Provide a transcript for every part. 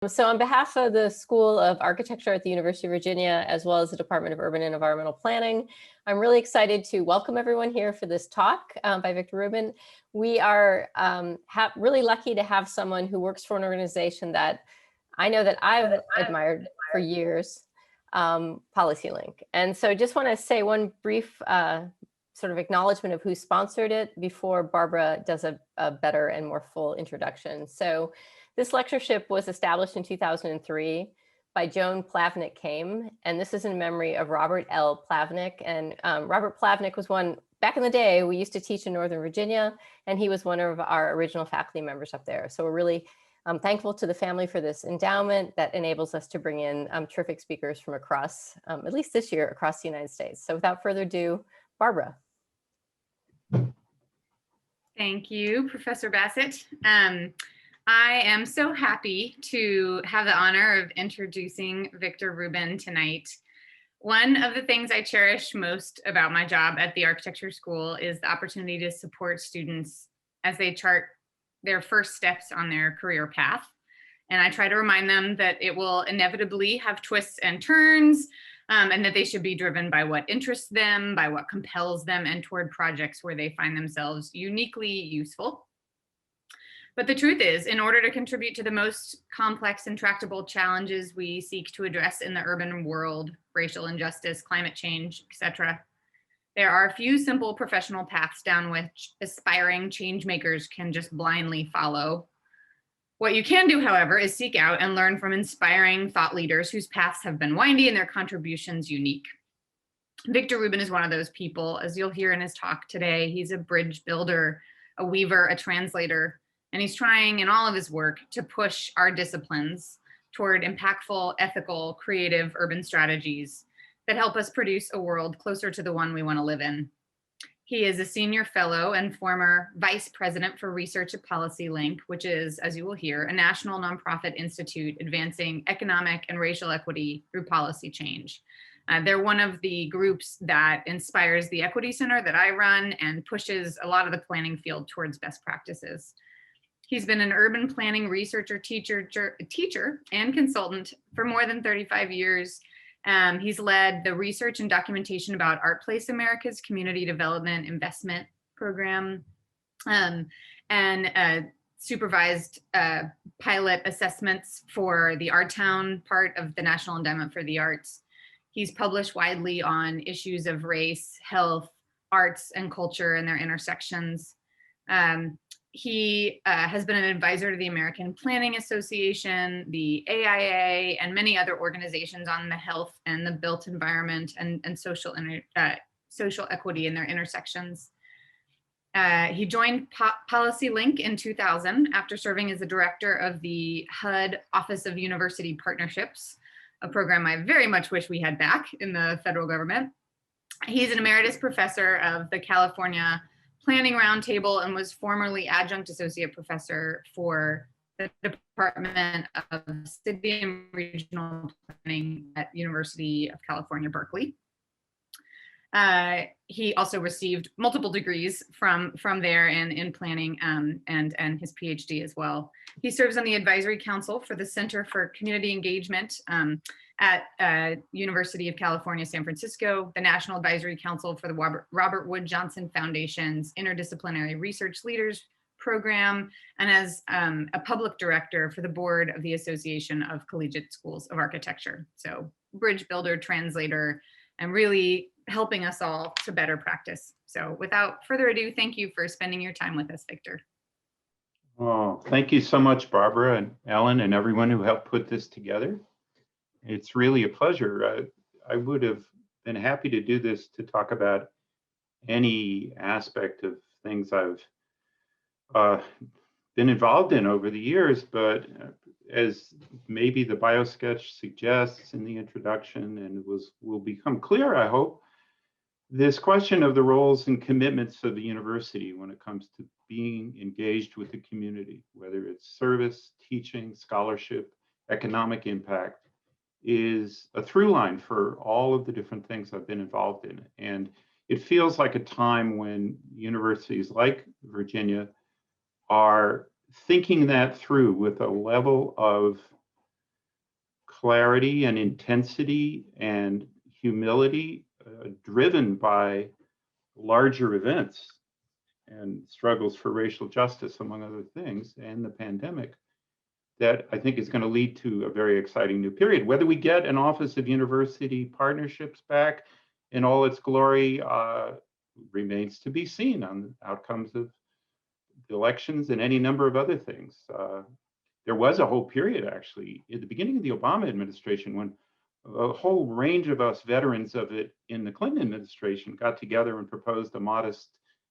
So on behalf of the School of Architecture at the University of Virginia, as well as the Department of Urban and Environmental Planning, I'm really excited to welcome everyone here for this talk by Victor Rubin. We are really lucky to have someone who works for an organization that I know that I've admired for years, PolicyLink. And so I just want to say one brief sort of acknowledgement of who sponsored it before Barbara does a better and more full introduction. So this lectureship was established in 2003 by Joan Plavnick Came, and this is in memory of Robert L. Plavnick. And Robert Plavnick was one, back in the day, we used to teach in Northern Virginia, and he was one of our original faculty members up there. So we're really thankful to the family for this endowment that enables us to bring in terrific speakers from across, at least this year, across the United States. So without further ado, Barbara. Thank you, Professor Bassett. I am so happy to have the honor of introducing Victor Rubin tonight. One of the things I cherish most about my job at the architecture school is the opportunity to support students as they chart their first steps on their career path. And I try to remind them that it will inevitably have twists and turns, and that they should be driven by what interests them, by what compels them, and toward projects where they find themselves uniquely useful. But the truth is, in order to contribute to the most complex and tractable challenges we seek to address in the urban world, racial injustice, climate change, etc., there are a few simple professional paths down which aspiring change makers can just blindly follow. What you can do, however, is seek out and learn from inspiring thought leaders whose paths have been windy and their contributions unique. Victor Rubin is one of those people, as you'll hear in his talk today. He's a bridge builder, a weaver, a translator, and he's trying in all of his work to push our disciplines toward impactful, ethical, creative urban strategies that help us produce a world closer to the one we want to live in. He is a senior fellow and former vice president for research at PolicyLink, which is, as you will hear, a national nonprofit institute advancing economic and racial equity through policy change. They're one of the groups that inspires the Equity Center that I run and pushes a lot of the planning field towards best practices. He's been an urban planning researcher, teacher, and consultant for more than 35 years. He's led the research and documentation about ArtPlace America's community development investment program, and supervised pilot assessments for the Art Town part of the National Endowment for the Arts. He's published widely on issues of race, health, arts, and culture and their intersections. He has been an advisor to the American Planning Association, the AIA, and many other organizations on the health and the built environment and social equity in their intersections. He joined PolicyLink in 2000 after serving as the director of the HUD Office of University Partnerships, a program I very much wish we had back in the federal government. He's an emeritus professor of the California Planning Roundtable and was formerly adjunct associate professor for the Department of City and Regional Planning at University of California, Berkeley. He also received multiple degrees from there in planning and his PhD as well. He serves on the advisory council for the Center for Community Engagement at University of California, San Francisco, the National Advisory Council for the Robert Wood Johnson Foundation's Interdisciplinary Research Leaders Program, and as a public director for the board of the Association of Collegiate Schools of Architecture. So bridge builder, translator, and really helping us all to better practice. So without further ado, thank you for spending your time with us, Victor. Oh, thank you so much, Barbara and Ellen and everyone who helped put this together. It's really a pleasure. I would have been happy to do this to talk about any aspect of things I've been involved in over the years, but as maybe the bio sketch suggests in the introduction, and will become clear, I hope, this question of the roles and commitments of the university when it comes to being engaged with the community, whether it's service, teaching, scholarship, economic impact, is a through line for all of the different things I've been involved in. And it feels like a time when universities like Virginia are thinking that through with a level of clarity and intensity and humility, driven by larger events and struggles for racial justice, among other things, and the pandemic, that I think is going to lead to a very exciting new period. Whether we get an Office of University Partnerships back in all its glory remains to be seen on the outcomes of the elections and any number of other things. There was a whole period, actually, at the beginning of the Obama administration, when a whole range of us veterans of it in the Clinton administration got together and proposed a modest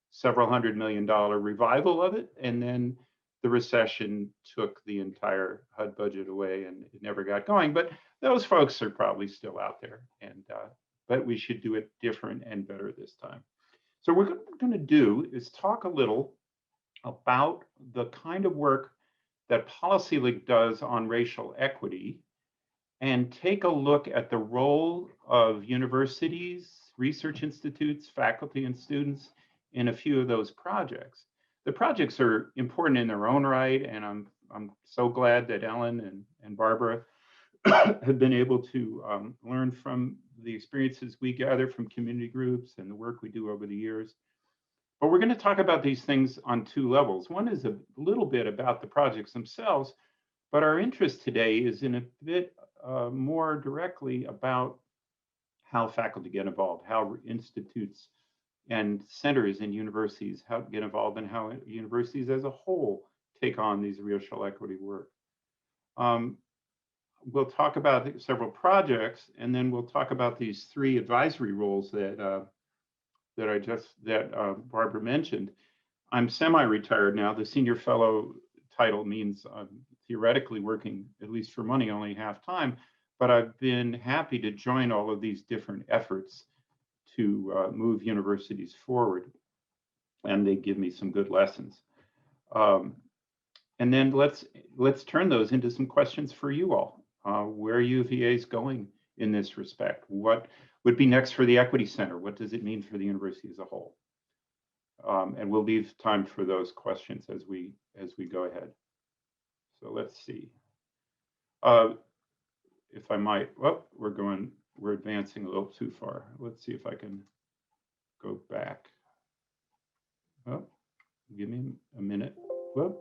several $100 million revival of it. And then the recession took the entire HUD budget away and it never got going. But those folks are probably still out there. And but we should do it different and better this time. So what we're going to do is talk a little about the kind of work that Policy Link does on racial equity, and take a look at the role of universities, research institutes, faculty, and students in a few of those projects. The projects are important in their own right, and I'm so glad that Ellen and Barbara have been able to learn from the experiences we gather from community groups and the work we do over the years. But we're going to talk about these things on two levels. One is a little bit about the projects themselves, but our interest today is in a bit more directly about how faculty get involved, how institutes and centers and universities get involved, and how universities as a whole take on these racial equity work. We'll talk about several projects, and then we'll talk about these three advisory roles that Barbara mentioned. I'm semi-retired now. The senior fellow title means I'm theoretically working, at least for money, only half time, but I've been happy to join all of these different efforts to move universities forward, and they give me some good lessons. And then let's turn those into some questions for you all. Where UVA is going in this respect? What would be next for the Equity Center? What does it mean for the university as a whole? And we'll leave time for those questions as we go ahead. So let's see. If I might, well, we're advancing a little too far. Let's see if I can go back. Well, give me a minute. Whoop.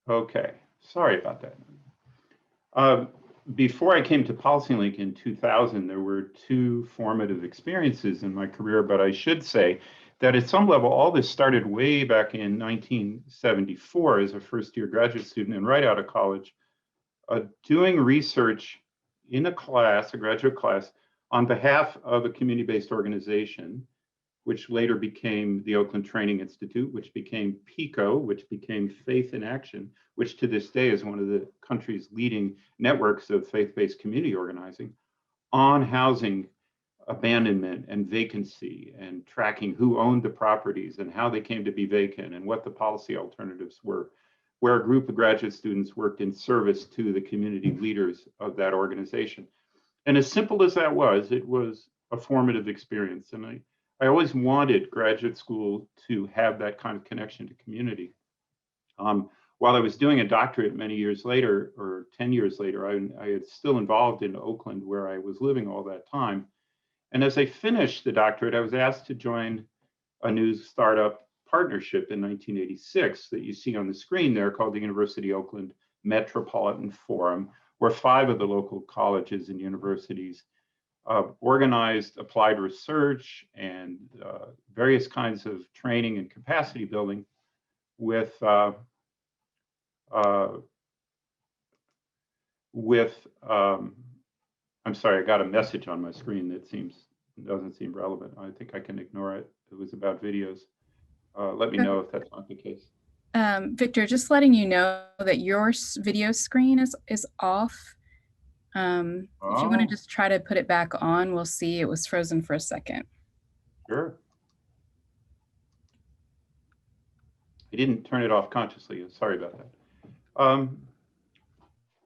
Okay, sorry about that. Before I came to PolicyLink in 2000, there were two formative experiences in my career, but I should say that at some level, all this started way back in 1974 as a first-year graduate student and right out of college, doing research in a class, a graduate class, on behalf of a community-based organization, which later became the Oakland Training Institute, which became PICO, which became Faith in Action, which to this day is one of the country's leading networks of faith-based community organizing, on housing abandonment and vacancy, and tracking who owned the properties and how they came to be vacant and what the policy alternatives were, where a group of graduate students worked in service to the community leaders of that organization. And as simple as that was, it was a formative experience. And I always wanted graduate school to have that kind of connection to community. While I was doing a doctorate many years later, or 10 years later, I was still involved in Oakland, where I was living all that time. And as I finished the doctorate, I was asked to join a new startup partnership in 1986 that you see on the screen there, called the University Oakland Metropolitan Forum, where 5 of the local colleges and universities organized applied research and various kinds of training and capacity building with I'm sorry, I got a message on my screen that doesn't seem relevant. I think I can ignore it. It was about videos. Let me know if that's not the case. Victor, just letting you know that your video screen is off. If you want to just try to put it back on, we'll see. It was frozen for a second. Sure. I didn't turn it off consciously. Sorry about that.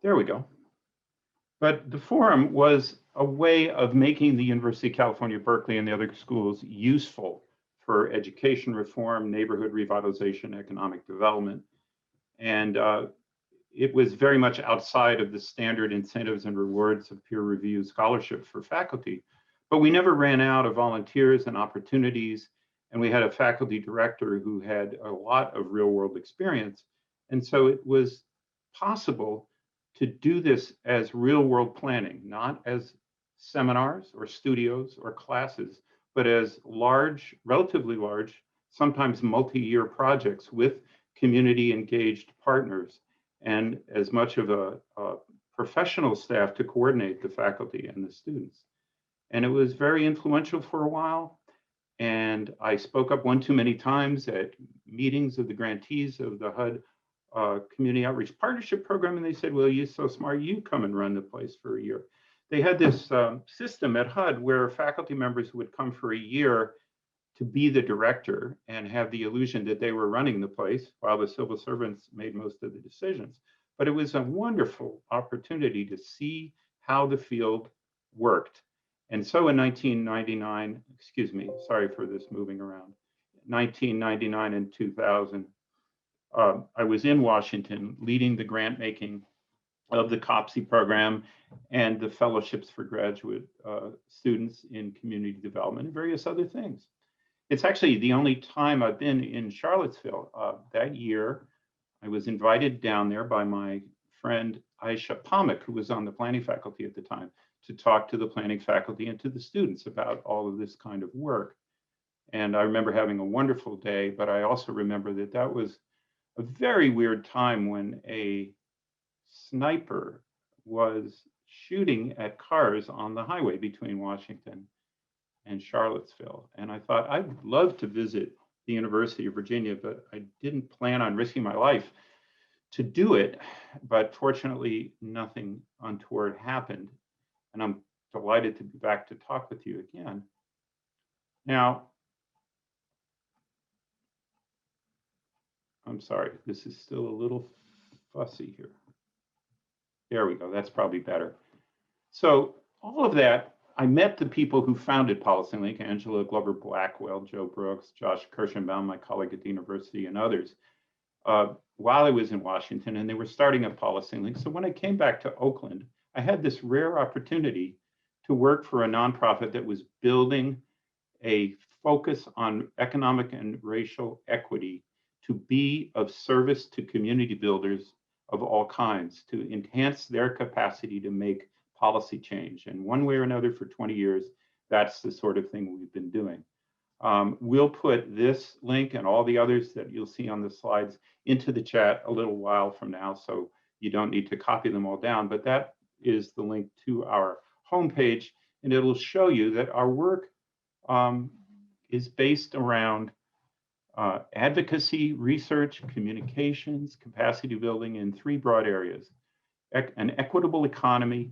There we go. But the forum was a way of making the University of California, Berkeley, and the other schools useful for education reform, neighborhood revitalization, economic development. And it was very much outside of the standard incentives and rewards of peer review scholarship for faculty. But we never ran out of volunteers and opportunities. And we had a faculty director who had a lot of real world experience. And so it was possible to do this as real world planning, not as seminars or studios or classes, but as large, relatively large, sometimes multi-year projects with community engaged partners, and as much of a professional staff to coordinate the faculty and the students. And it was very influential for a while. And I spoke up one too many times at meetings of the grantees of the HUD Community Outreach Partnership Program. And they said, well, you're so smart, you come and run the place for a year. They had this system at HUD where faculty members would come for a year to be the director and have the illusion that they were running the place while the civil servants made most of the decisions. But it was a wonderful opportunity to see how the field worked. And so in 1999, excuse me, sorry for this moving around, 1999 and 2000, I was in Washington leading the grant making of the COPSI program and the fellowships for graduate students in community development and various other things. It's actually the only time I've been in Charlottesville. That year, I was invited down there by my friend Aisha Pamuk, who was on the planning faculty at the time, to talk to the planning faculty and to the students about all of this kind of work. And I remember having a wonderful day, but I also remember that that was a very weird time when a sniper was shooting at cars on the highway between Washington and Charlottesville. And I thought, I'd love to visit the University of Virginia, but I didn't plan on risking my life to do it. But fortunately, nothing untoward happened. And I'm delighted to be back to talk with you again. Now, I'm sorry, this is still a little fussy here. There we go, that's probably better. So all of that, I met the people who founded PolicyLink, Angela Glover Blackwell, Joe Brooks, Josh Kirschenbaum, my colleague at the university, and others, while I was in Washington, and they were starting up PolicyLink. So when I came back to Oakland, I had this rare opportunity to work for a nonprofit that was building a focus on economic and racial equity to be of service to community builders of all kinds, to enhance their capacity to make policy change. And one way or another for 20 years, that's the sort of thing we've been doing. We'll put this link and all the others that you'll see on the slides into the chat a little while from now, so you don't need to copy them all down, but that is the link to our homepage, and it'll show you that our work is based around advocacy, research, communications, capacity building in three broad areas: an equitable economy,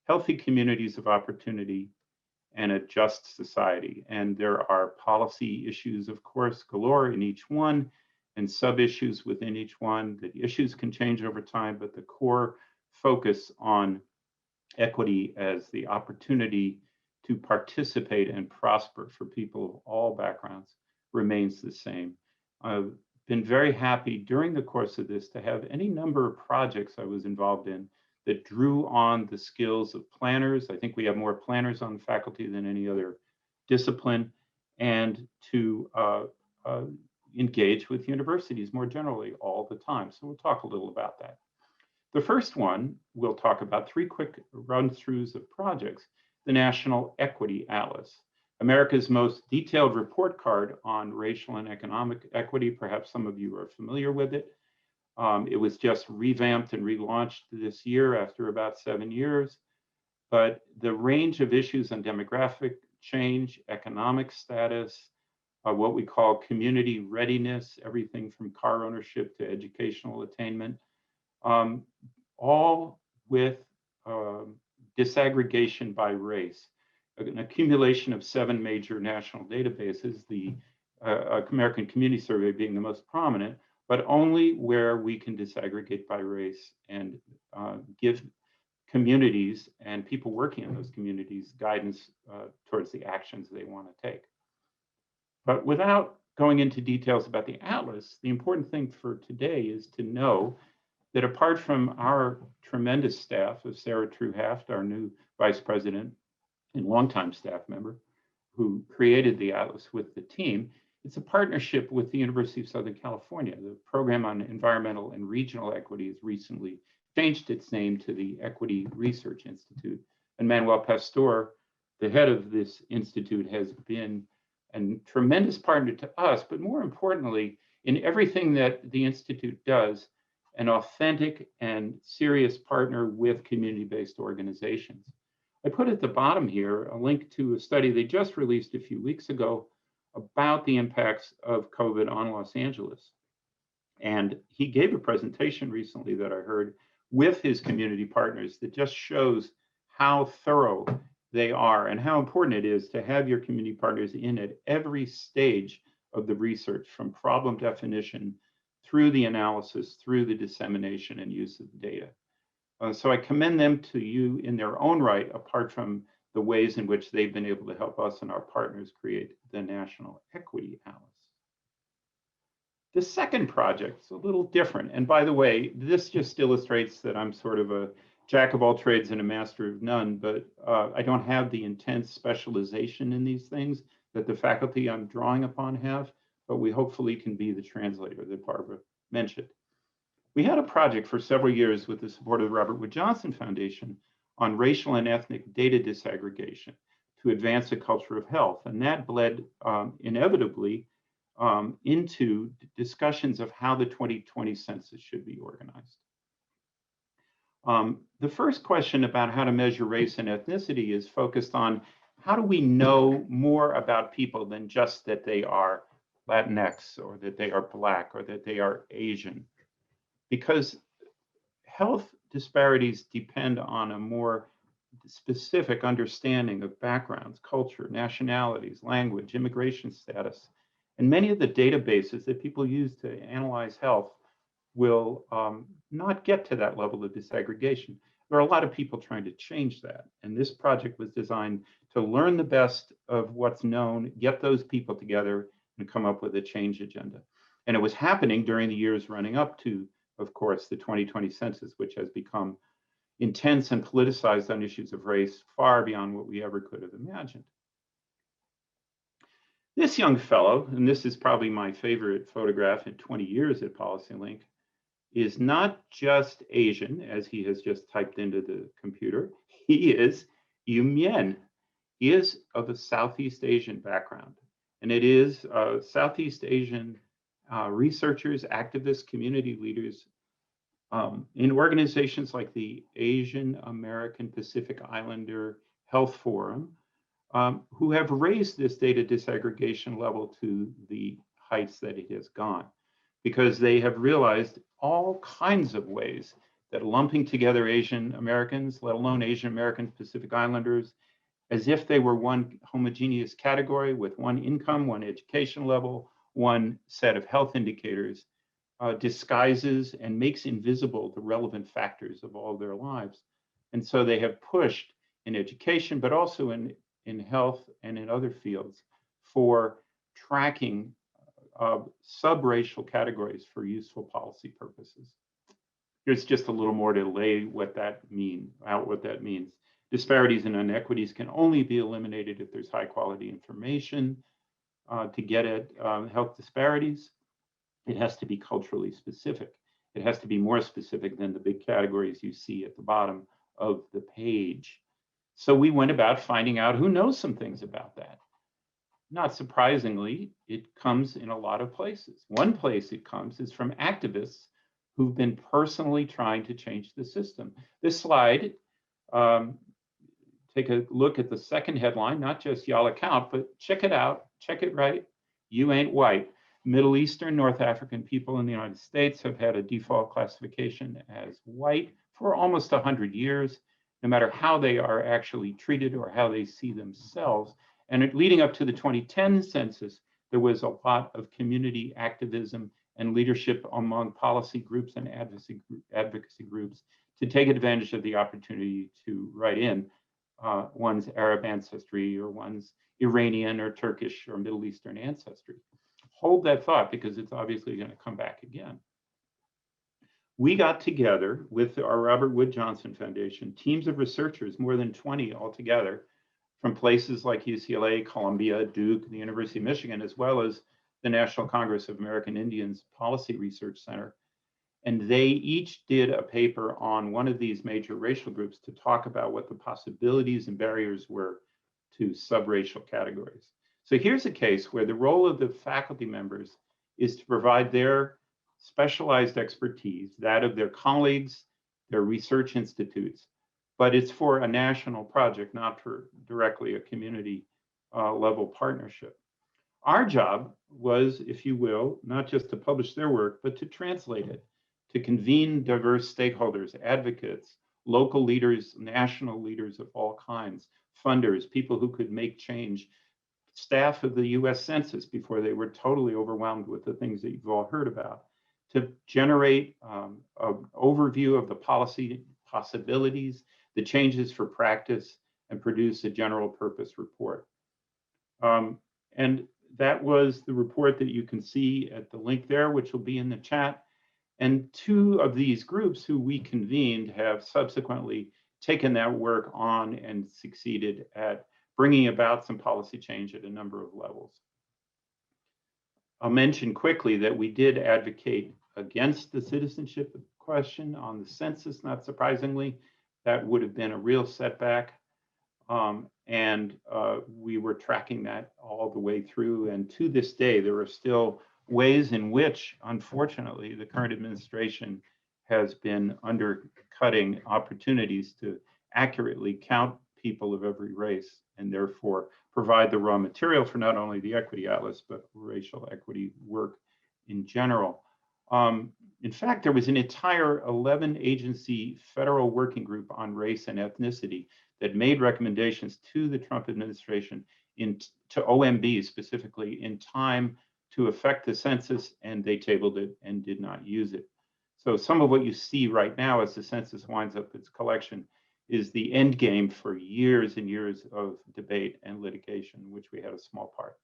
healthy communities of opportunity, and a just society. And there are policy issues, of course, galore in each one, and sub-issues within each one. The issues can change over time, but the core focus on equity as the opportunity to participate and prosper for people of all backgrounds remains the same. I've been very happy during the course of this to have any number of projects I was involved in that drew on the skills of planners. I think we have more planners on the faculty than any other discipline, and to engage with universities more generally all the time. So we'll talk a little about that. The first one, we'll talk about three quick run-throughs of projects: the National Equity Atlas, America's most detailed report card on racial and economic equity. Perhaps some of you are familiar with it. It was just revamped and relaunched this year after about 7 years. But the range of issues on demographic change, economic status, what we call community readiness, everything from car ownership to educational attainment, all with disaggregation by race, an accumulation of 7 major national databases, the American Community Survey being the most prominent, but only where we can disaggregate by race and give communities and people working in those communities guidance towards the actions they want to take. But without going into details about the atlas, the important thing for today is to know that apart from our tremendous staff of Sarah Truhaft, our new vice president and longtime staff member, who created the Atlas with the team, it's a partnership with the University of Southern California. The Program on Environmental and Regional Equity has recently changed its name to the Equity Research Institute. And Manuel Pastor, the head of this institute, has been a tremendous partner to us, but more importantly, in everything that the Institute does, an authentic and serious partner with community-based organizations. I put at the bottom here a link to a study they just released a few weeks ago about the impacts of COVID on Los Angeles. And he gave a presentation recently that I heard with his community partners that just shows how thorough they are and how important it is to have your community partners in at every stage of the research, from problem definition through the analysis, through the dissemination and use of the data. So I commend them to you in their own right, apart from the ways in which they've been able to help us and our partners create the National Equity Atlas. The second project is a little different. And by the way, this just illustrates that I'm sort of a jack of all trades and a master of none, but I don't have the intense specialization in these things that the faculty I'm drawing upon have, but we hopefully can be the translator that Barbara mentioned. We had a project for several years with the support of the Robert Wood Johnson Foundation on racial and ethnic data disaggregation to advance a culture of health. And that bled inevitably into discussions of how the 2020 census should be organized. The first question about how to measure race and ethnicity is focused on how do we know more about people than just that they are Latinx or that they are Black or that they are Asian? Because health disparities depend on a more specific understanding of backgrounds, culture, nationalities, language, immigration status. And many of the databases that people use to analyze health will not get to that level of disaggregation. There are a lot of people trying to change that. And this project was designed to learn the best of what's known, get those people together, and come up with a change agenda. And it was happening during the years running up to, of course, the 2020 census, which has become intense and politicized on issues of race far beyond what we ever could have imagined. This young fellow, and this is probably my favorite photograph in 20 years at PolicyLink, is not just Asian, as he has just typed into the computer. He is Yu Mien. He is of a Southeast Asian background. And it is Southeast Asian researchers, activists, community leaders in organizations like the Asian American Pacific Islander Health Forum, who have raised this data disaggregation level to the heights that it has gone, because they have realized all kinds of ways that lumping together Asian Americans, let alone Asian Americans, Pacific Islanders, as if they were one homogeneous category with one income, one education level, one set of health indicators, disguises and makes invisible the relevant factors of all their lives. And so they have pushed in education, but also in health and in other fields for tracking sub-racial categories for useful policy purposes. Here's just a little more to lay what that means. Disparities and inequities can only be eliminated if there's high quality information to get at health disparities. It has to be culturally specific. It has to be more specific than the big categories you see at the bottom of the page. So we went about finding out who knows some things about that. Not surprisingly, it comes in a lot of places. One place it comes is from activists who've been personally trying to change the system. This slide, take a look at the second headline, not just y'all account, but check it out, check it right. You ain't white. Middle Eastern, North African people in the United States have had a default classification as white for almost 100 years, no matter how they are actually treated or how they see themselves. And leading up to the 2010 census, there was a lot of community activism and leadership among policy groups and advocacy groups to take advantage of the opportunity to write in one's Arab ancestry or one's Iranian or Turkish or Middle Eastern ancestry. Hold that thought, because it's obviously going to come back again. We got together with our Robert Wood Johnson Foundation, teams of researchers, more than 20 altogether, from places like UCLA, Columbia, Duke, the University of Michigan, as well as the National Congress of American Indians Policy Research Center. And they each did a paper on one of these major racial groups to talk about what the possibilities and barriers were to subracial categories. So here's a case where the role of the faculty members is to provide their specialized expertise, that of their colleagues, their research institutes, but it's for a national project, not for directly a community level partnership. Our job was, if you will, not just to publish their work, but to translate it, to convene diverse stakeholders, advocates, local leaders, national leaders of all kinds, funders, people who could make change, staff of the US Census before they were totally overwhelmed with the things that you've all heard about, to generate an overview of the policy possibilities, the changes for practice, and produce a general purpose report. And that was the report that you can see at the link there, which will be in the chat. And two of these groups who we convened have subsequently taken that work on and succeeded at bringing about some policy change at a number of levels. I'll mention quickly that we did advocate against the citizenship question on the census, not surprisingly. That would have been a real setback. We were tracking that all the way through. And to this day, there are still ways in which, unfortunately, the current administration has been undercutting opportunities to accurately count people of every race and therefore provide the raw material for not only the Equity Atlas, but racial equity work in general. In fact, there was an entire 11-agency federal working group on race and ethnicity that made recommendations to the Trump administration, to OMB specifically, in time to affect the census, and they tabled it and did not use it. So some of what you see right now as the census winds up its collection is the end game for years and years of debate and litigation, which we had a small part.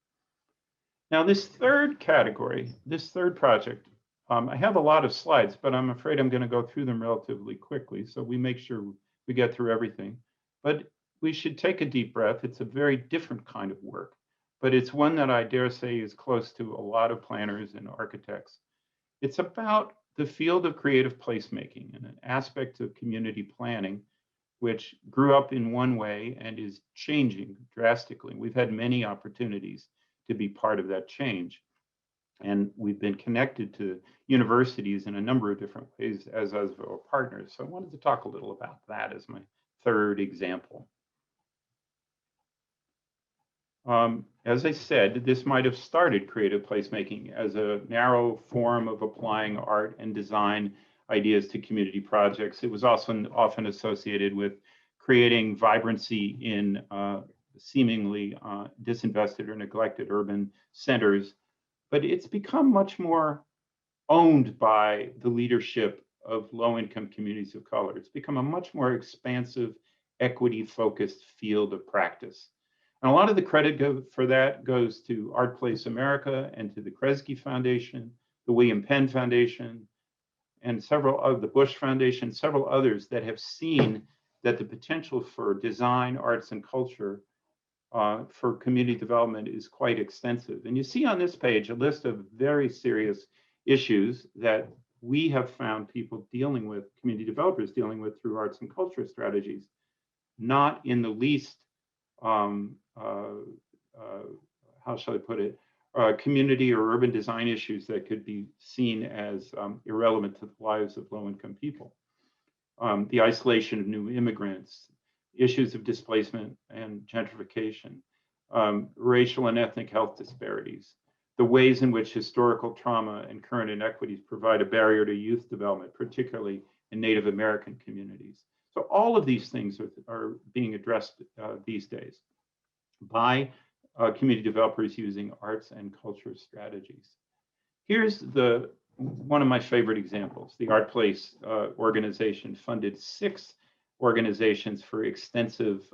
Now, this third category, this third project, I have a lot of slides, but I'm afraid I'm going to go through them relatively quickly, so we make sure we get through everything. But we should take a deep breath. It's a very different kind of work, but it's one that I dare say is close to a lot of planners and architects. It's about the field of creative placemaking and an aspect of community planning, which grew up in one way and is changing drastically. We've had many opportunities to be part of that change. And we've been connected to universities in a number of different ways as our partners. So I wanted to talk a little about that as my third example. As I said, this might have started creative placemaking as a narrow form of applying art and design ideas to community projects. It was also often associated with creating vibrancy in seemingly disinvested or neglected urban centers. But it's become much more owned by the leadership of low-income communities of color. It's become a much more expansive, equity-focused field of practice. And a lot of the credit for that goes to Art Place America and to the Kresge Foundation, the William Penn Foundation, and several of the Bush Foundation, several others that have seen that the potential for design, arts, and culture for community development is quite extensive. And you see on this page a list of very serious issues that we have found people dealing with, community developers dealing with through arts and culture strategies, not in the least, how shall I put it, community or urban design issues that could be seen as irrelevant to the lives of low-income people. The isolation of new immigrants, issues of displacement and gentrification, racial and ethnic health disparities, the ways in which historical trauma and current inequities provide a barrier to youth development, particularly in Native American communities. So all of these things are being addressed these days by community developers using arts and culture strategies. Here's one of my favorite examples. The Art Place organization funded 6 organizations for extensive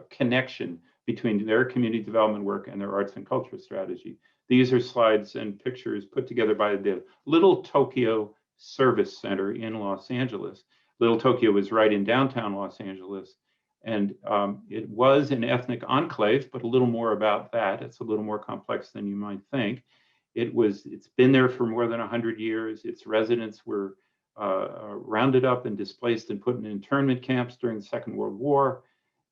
connection between their community development work and their arts and culture strategy. These are slides and pictures put together by the Little Tokyo Service Center in Los Angeles. Little Tokyo was right in downtown Los Angeles. And it was an ethnic enclave, but a little more about that. It's a little more complex than you might think. It's been there for more than 100 years. Its residents were rounded up and displaced and put in internment camps during the Second World War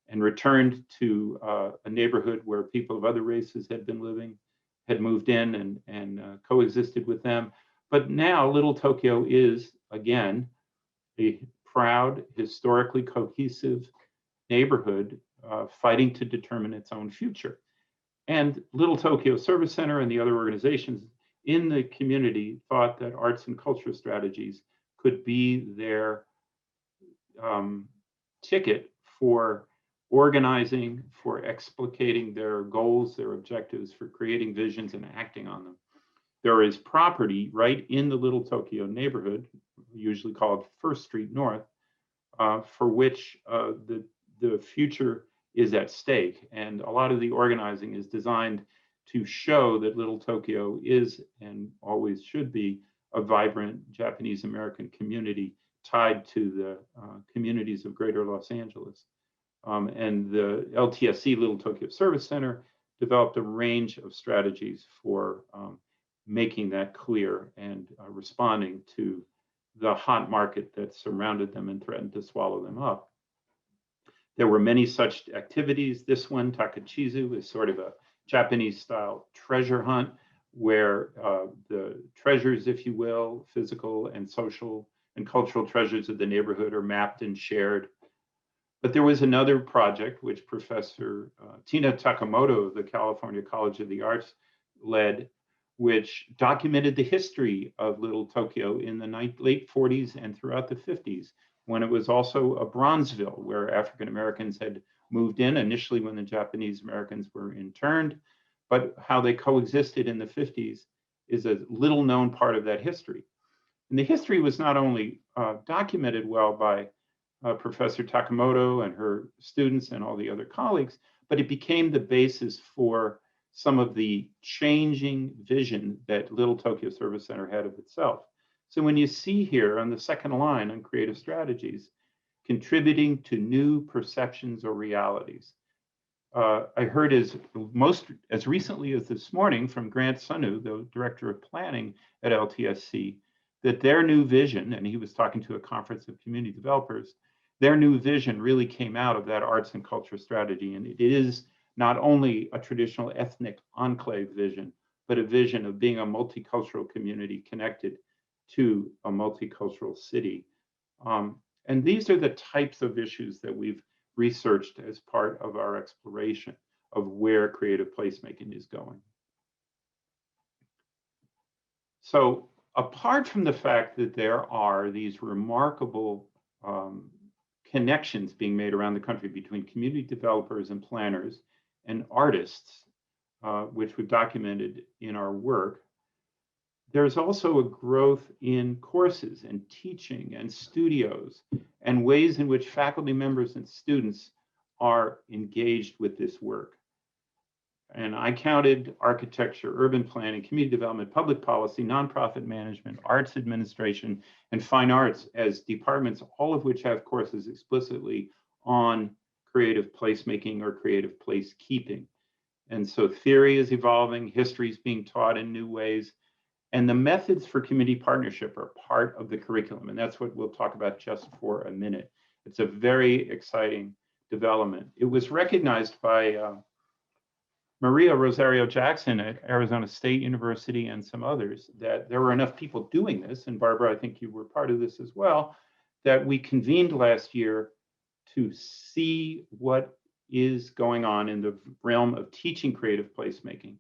and returned to a neighborhood where people of other races had been living, had moved in and coexisted with them. But now Little Tokyo is, again, a proud, historically cohesive neighborhood fighting to determine its own future. And Little Tokyo Service Center and the other organizations in the community thought that arts and culture strategies could be their ticket for organizing, for explicating their goals, their objectives, for creating visions and acting on them. There is property right in the Little Tokyo neighborhood, usually called First Street North, for which the future is at stake. And a lot of the organizing is designed to show that Little Tokyo is and always should be a vibrant Japanese American community tied to the communities of Greater Los Angeles. And the LTSC, Little Tokyo Service Center, developed a range of strategies for making that clear and responding to the hot market that surrounded them and threatened to swallow them up. There were many such activities. This one, TAKACHIZU, is sort of a Japanese style treasure hunt where the treasures, if you will, physical and social and cultural treasures of the neighborhood are mapped and shared. But there was another project which Professor Tina Takamoto of the California College of the Arts led, which documented the history of Little Tokyo in the late 40s and throughout the 50s, when it was also a Bronzeville, where African Americans had moved in initially when the Japanese Americans were interned, but how they coexisted in the 50s is a little known part of that history. And the history was not only documented well by Professor Takamoto and her students and all the other colleagues, but it became the basis for some of the changing vision that Little Tokyo Service Center had of itself. So when you see here on the second line on creative strategies, contributing to new perceptions or realities. I heard as recently as this morning from Grant Sunu, the director of planning at LTSC, that their new vision, and he was talking to a conference of community developers, their new vision really came out of that arts and culture strategy. And it is not only a traditional ethnic enclave vision, but a vision of being a multicultural community connected to a multicultural city. And these are the types of issues that we've researched as part of our exploration of where creative placemaking is going. So apart from the fact that there are these remarkable connections being made around the country between community developers and planners and artists, which we've documented in our work, there's also a growth in courses and teaching and studios and ways in which faculty members and students are engaged with this work. And I counted architecture, urban planning, community development, public policy, nonprofit management, arts administration, and fine arts as departments, all of which have courses explicitly on creative placemaking or creative placekeeping. And so theory is evolving, history is being taught in new ways, and the methods for community partnership are part of the curriculum. And that's what we'll talk about just for a minute. It's a very exciting development. It was recognized by Maria Rosario Jackson at Arizona State University and some others that there were enough people doing this, and Barbara, I think you were part of this as well, that we convened last year to see what is going on in the realm of teaching creative placemaking.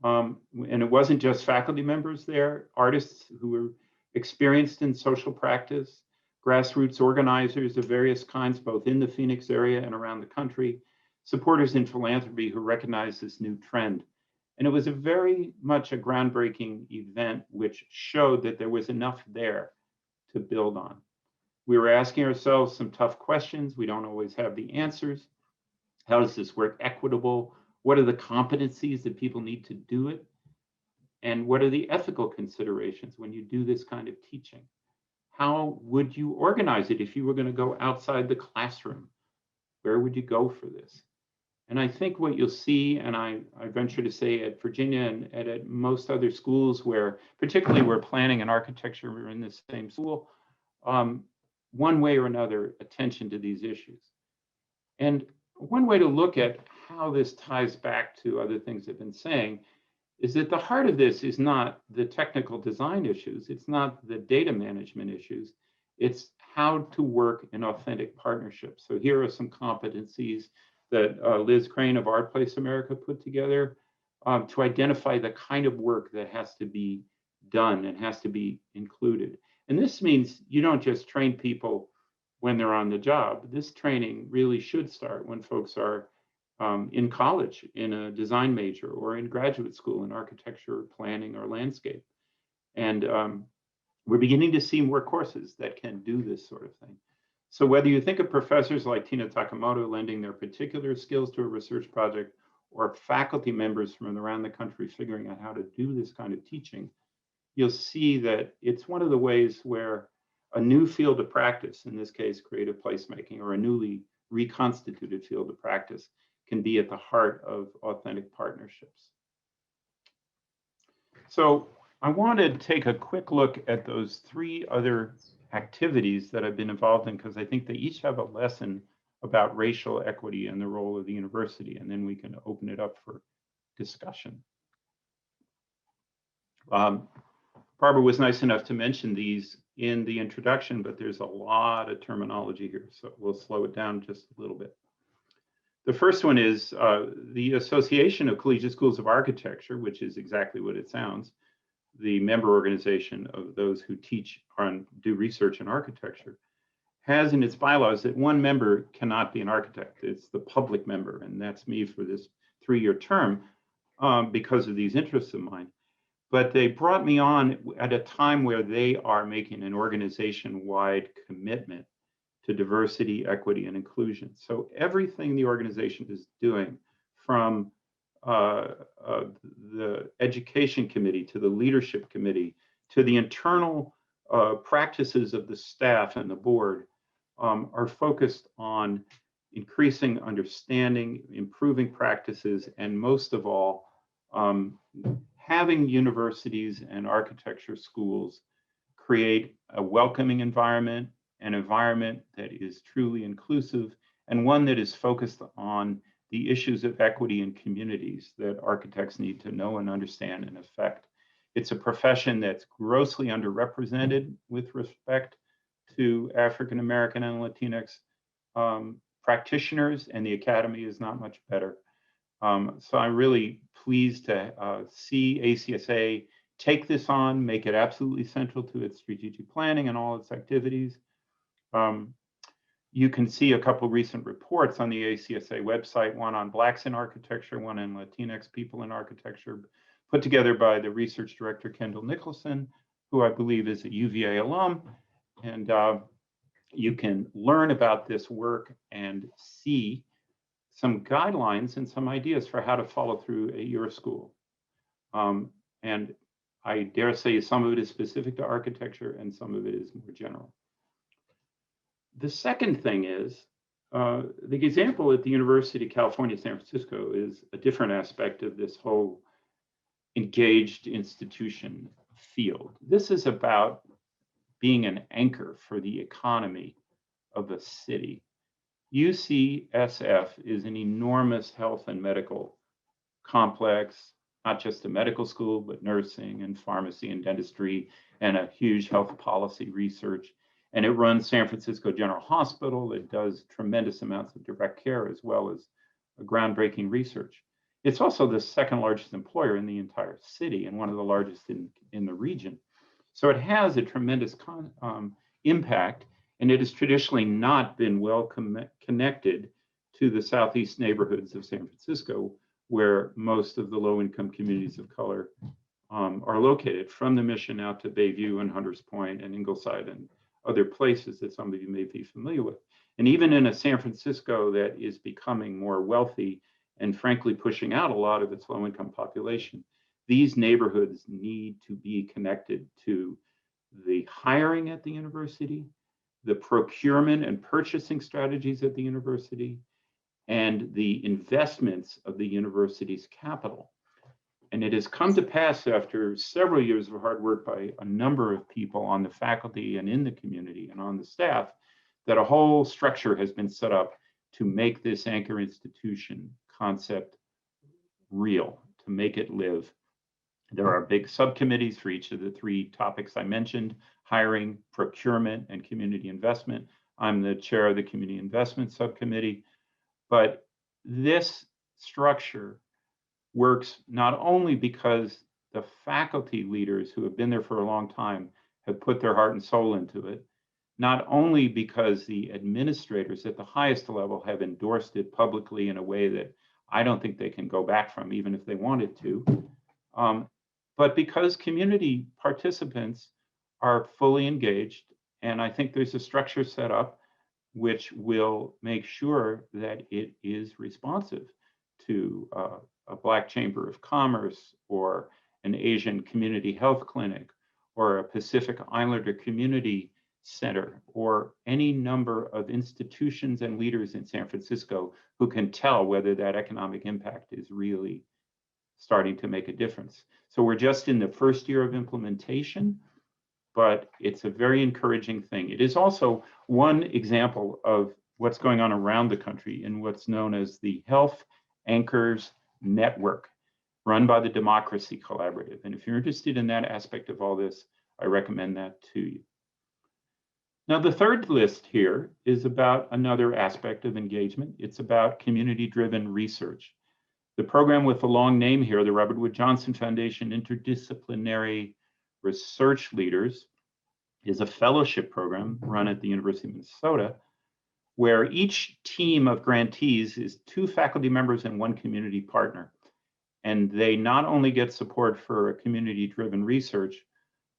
And it wasn't just faculty members there, artists who were experienced in social practice, grassroots organizers of various kinds, both in the Phoenix area and around the country, supporters in philanthropy who recognized this new trend. And it was a very much a groundbreaking event which showed that there was enough there to build on. We were asking ourselves some tough questions. We don't always have the answers. How does this work equitable? What are the competencies that people need to do it? And what are the ethical considerations when you do this kind of teaching? How would you organize it if you were going to go outside the classroom? Where would you go for this? And I think what you'll see, and I venture to say at Virginia and at most other schools where, particularly where planning and architecture are in the same school, one way or another, attention to these issues. And one way to look at how this ties back to other things I've been saying is that the heart of this is not the technical design issues. It's not the data management issues. It's how to work in authentic partnerships. So here are some competencies that Liz Crane of Art Place America put together to identify the kind of work that has to be done and has to be included. And this means you don't just train people when they're on the job. This training really should start when folks are in college, in a design major, or in graduate school in architecture, planning, or landscape. And we're beginning to see more courses that can do this sort of thing. So whether you think of professors like Tina Takamoto lending their particular skills to a research project, or faculty members from around the country figuring out how to do this kind of teaching, you'll see that it's one of the ways where a new field of practice, in this case, creative placemaking, or a newly reconstituted field of practice, can be at the heart of authentic partnerships. So I want to take a quick look at those three other activities that I've been involved in, because I think they each have a lesson about racial equity and the role of the university, and then we can open it up for discussion. Barbara was nice enough to mention these in the introduction, but there's a lot of terminology here, so we'll slow it down just a little bit. The first one is the Association of Collegiate Schools of Architecture, which is exactly what it sounds, the member organization of those who teach and do research in architecture, has in its bylaws that one member cannot be an architect. It's the public member, and that's me for this 3-year term because of these interests of mine. But they brought me on at a time where they are making an organization-wide commitment to diversity, equity, and inclusion. So everything the organization is doing, from the education committee to the leadership committee to the internal practices of the staff and the board, are focused on increasing understanding, improving practices, and most of all, having universities and architecture schools create a welcoming environment, an environment that is truly inclusive, and one that is focused on the issues of equity in communities that architects need to know and understand and affect. It's a profession that's grossly underrepresented with respect to African American and Latinx practitioners, and the academy is not much better. So I'm really pleased to see ACSA take this on, make it absolutely central to its strategic planning and all its activities. You can see a couple recent reports on the ACSA website, one on Blacks in architecture, one on Latinx people in architecture, put together by the research director, Kendall Nicholson, who I believe is a UVA alum. And you can learn about this work and see some guidelines and some ideas for how to follow through at your school. And I dare say some of it is specific to architecture and some of it is more general. The second thing is, the example at the University of California, San Francisco is a different aspect of this whole engaged institution field. This is about being an anchor for the economy of a city. UCSF is an enormous health and medical complex, not just a medical school, but nursing and pharmacy and dentistry, and a huge health policy research. And it runs San Francisco General Hospital. It does tremendous amounts of direct care as well as groundbreaking research. It's also the second largest employer in the entire city and one of the largest in the region. So it has a tremendous impact, and it has traditionally not been well connected to the southeast neighborhoods of San Francisco, where most of the low-income communities of color are located, from the Mission out to Bayview and Hunters Point and Ingleside and other places that some of you may be familiar with. And even in a San Francisco that is becoming more wealthy and frankly pushing out a lot of its low-income population, these neighborhoods need to be connected to the hiring at the university, the procurement and purchasing strategies at the university, and the investments of the university's capital. And it has come to pass after several years of hard work by a number of people on the faculty and in the community and on the staff that a whole structure has been set up to make this anchor institution concept real, to make it live. There are big subcommittees for each of the three topics I mentioned: hiring, procurement, and community investment. I'm the chair of the community investment subcommittee. But this structure works not only because the faculty leaders who have been there for a long time have put their heart and soul into it, not only because the administrators at the highest level have endorsed it publicly in a way that I don't think they can go back from, even if they wanted to, but because community participants are fully engaged. And I think there's a structure set up which will make sure that it is responsive to a Black Chamber of Commerce or an Asian community health clinic or a Pacific Islander community center or any number of institutions and leaders in San Francisco who can tell whether that economic impact is really starting to make a difference. So we're just in the first year of implementation, but it's a very encouraging thing. It is also one example of what's going on around the country in what's known as the Health Anchors Network, run by the Democracy Collaborative. And if you're interested in that aspect of all this, I recommend that to you. Now, the third list here is about another aspect of engagement. It's about community-driven research. The program with the long name here, the Robert Wood Johnson Foundation Interdisciplinary Research Leaders, is a fellowship program run at the University of Minnesota, where each team of grantees is 2 faculty members and 1 community partner. And they not only get support for community-driven research,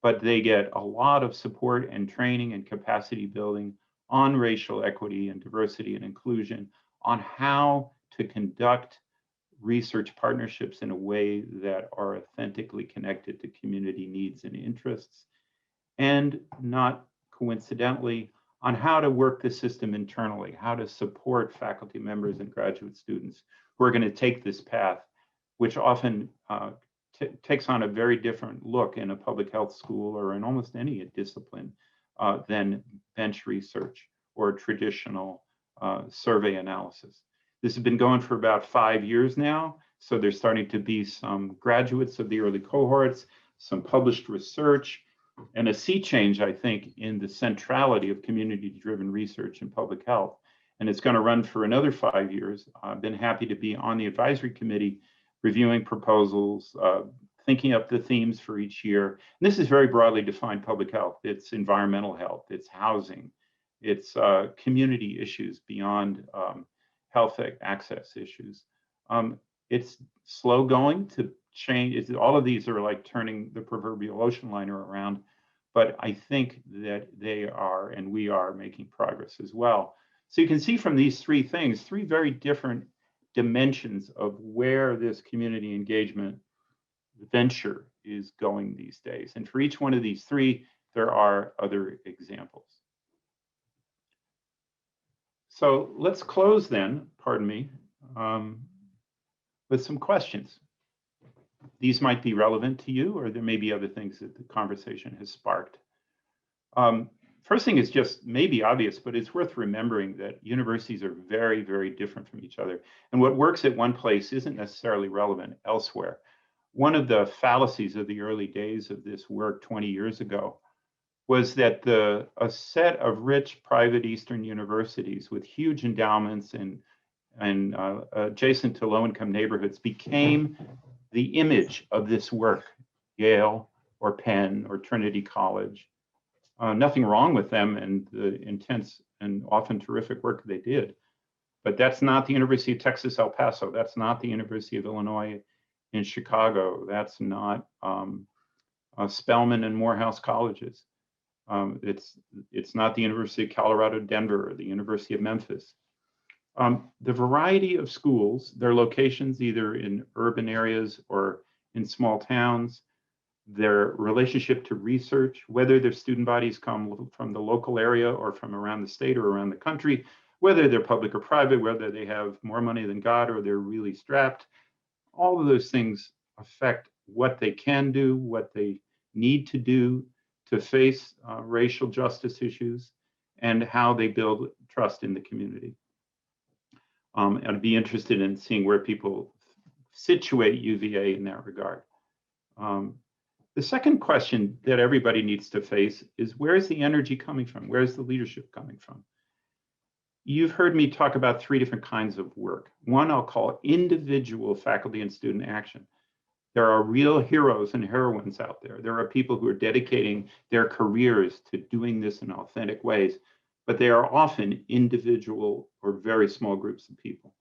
but they get a lot of support and training and capacity building on racial equity and diversity and inclusion, on how to conduct research partnerships in a way that are authentically connected to community needs and interests, and not coincidentally, on how to work the system internally, how to support faculty members and graduate students who are going to take this path, which often takes on a very different look in a public health school or in almost any discipline than bench research or traditional survey analysis. This has been going for about 5 years now, so there's starting to be some graduates of the early cohorts, some published research, and a sea change, I think, in the centrality of community-driven research in public health. And it's going to run for another 5 years. I've been happy to be on the advisory committee, reviewing proposals, thinking up the themes for each year. And this is very broadly defined public health. It's environmental health, it's housing, it's community issues beyond health access issues. It's slow going to change. All of these are like turning the proverbial ocean liner around, but I think that they are, and we are, making progress as well. So you can see from these 3 things, 3 very different dimensions of where this community engagement venture is going these days. And for each one of these 3, there are other examples. So let's close then, pardon me, with some questions. These might be relevant to you, or there may be other things that the conversation has sparked. First thing is just maybe obvious, but it's worth remembering that universities are very, very different from each other. And what works at one place isn't necessarily relevant elsewhere. One of the fallacies of the early days of this work 20 years ago was that a set of rich private Eastern universities with huge endowments and adjacent to low-income neighborhoods became the image of this work, Yale or Penn or Trinity College. Nothing wrong with them and the intense and often terrific work they did, but that's not the University of Texas, El Paso. That's not the University of Illinois in Chicago. That's not Spelman and Morehouse colleges. It's not the University of Colorado, Denver, or the University of Memphis. The variety of schools, their locations either in urban areas or in small towns, their relationship to research, whether their student bodies come from the local area or from around the state or around the country, whether they're public or private, whether they have more money than God or they're really strapped. All of those things affect what they can do, what they need to do to face racial justice issues, and how they build trust in the community. I'd be interested in seeing where people situate UVA in that regard. The second question that everybody needs to face is, where's the energy coming from? Where's the leadership coming from? You've heard me talk about 3 different kinds of work. One I'll call individual faculty and student action. There are real heroes and heroines out there. There are people who are dedicating their careers to doing this in authentic ways, but they are often individual or very small groups of people.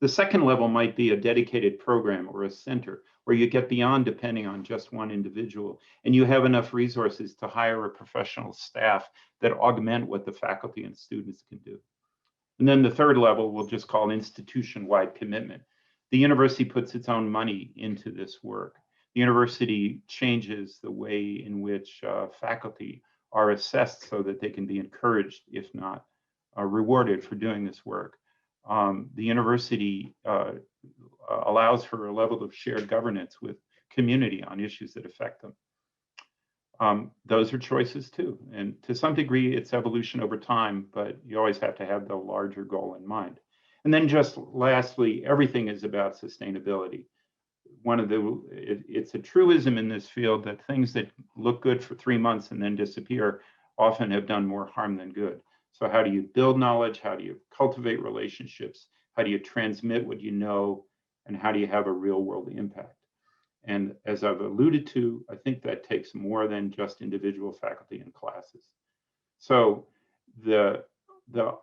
The second level might be a dedicated program or a center where you get beyond depending on just one individual, and you have enough resources to hire a professional staff that augment what the faculty and students can do. And then the third level we'll just call an institution-wide commitment. The university puts its own money into this work. The university changes the way in which faculty are assessed so that they can be encouraged, if not rewarded, for doing this work. The university allows for a level of shared governance with community on issues that affect them. Those are choices too. And to some degree, it's evolution over time, but you always have to have the larger goal in mind. And then just lastly, everything is about sustainability. It's a truism in this field that things that look good for 3 months and then disappear often have done more harm than good. So how do you build knowledge? How do you cultivate relationships? How do you transmit what you know? And how do you have a real world impact? And as I've alluded to, I think that takes more than just individual faculty and classes. So the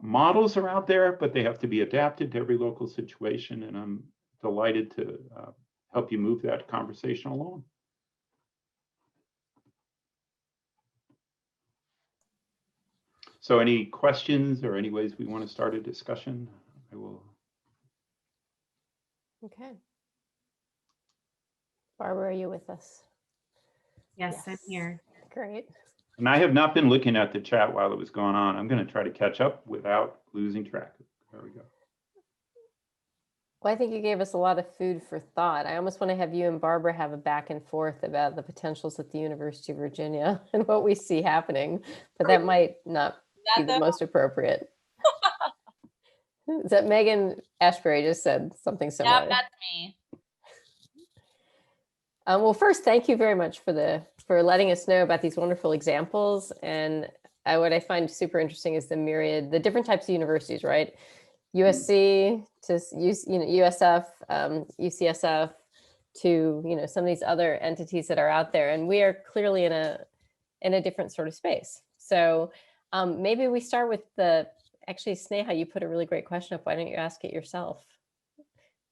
models are out there, but they have to be adapted to every local situation. And I'm delighted to help you move that conversation along. So any questions or any ways we want to start a discussion? I will. Okay. Barbara, are you with us? Yes, I'm here. Great. And I have not been looking at the chat while it was going on. I'm going to try to catch up without losing track. There we go. Well, I think you gave us a lot of food for thought. I almost want to have you and Barbara have a back and forth about the potentials at the University of Virginia and what we see happening, but that might not be the most appropriate. Is that Megan Ashbury just said something similar? Yeah, that's me. Well, first, thank you very much for letting us know about these wonderful examples. And what I find super interesting is the different types of universities, right? USC to USF, UCSF to some of these other entities that are out there, and we are clearly in a different sort of space. So maybe we start with actually, Sneha, you put a really great question up. Why don't you ask it yourself,